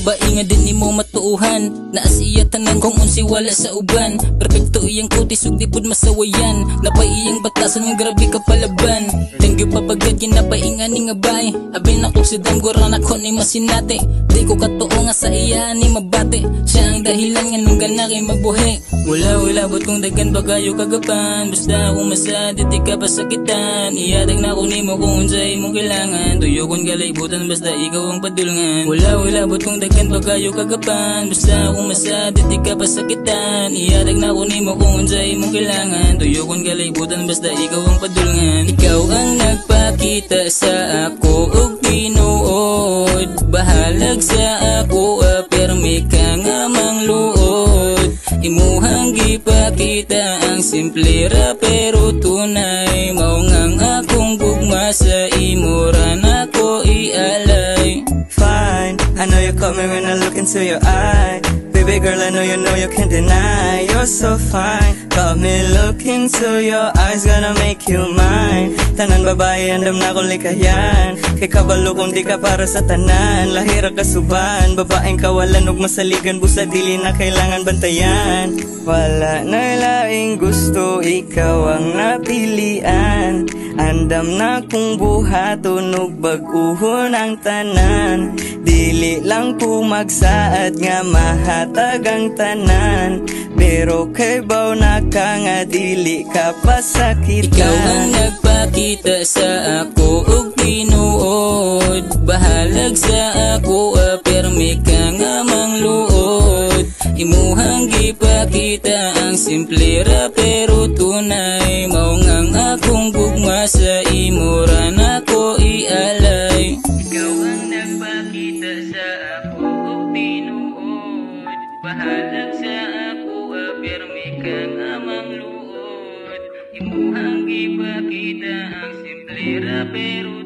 babae nga din nimo matuuhan. Naasiya tanan kung unsi wala sa uban. Perfecto iyang kutis ug di pud masawayan. Napay iyang batasan nga grabe ka palaban. Thank you papagad ginapaingan ni nga bay. Abi na ko si Danggora na ko ni masinate. Di ko katuo nga sa iya ni mabate. Siya ang dahilan nga nung gana kay mabuhi. Wala but kung dagan bagayo kagapan. Basta akong masad di ka pasakitan. Iyadag na ko nimo kung unsay mong kailangan. Tuyo kong galaibutan basta ikaw ang padulngan. Wala but kung dagan bagayo kagapan. Basta akong masad di ka pasakitan. Iyadag na ko nimo kung unsay mong kailangan. Tuyo kong galaibutan basta ikaw ang padulngan. Ikaw ang nagpakita sa ako ug tinuod. Bahalag sa ako permi ka nga mangluod. Imuhang gipakita ang simple ra pero tunay. Maungang akong gugma sa imura na ko ialay. Fine, I know you caught me when I look into your eye. Baby girl, I know you can't deny. You're so fine. Got me looking to your eyes, gonna make you mine. Tanan babae, andam na ko likayan. Kay kabalo kung di ka para sa tanan. Lahira kasuban, babaeng kawalan ug masaligan. Busa dili na kailangan bantayan. Wala na laing gusto, ikaw ang napilian. Andam na kung buhaton ug bag-uhon ang tanan. Dili lang ko magsaad nga mahatag ang tanan. Pero kay baw na ka nga dili ka pasakitan. Ikaw ang nagpakita sa ako ug tinuod. Bahalag sa ako permi ka nga mangluod. Imuhang gipakita ang simple ra pero tunay. Maungang akong gugma sa imura na ko ialay. Ikaw ang nagpakita sa ako ug tinuod. Bahalag sa ako permi ka nga mangluod. Imuhang gipakita ang simple ra pero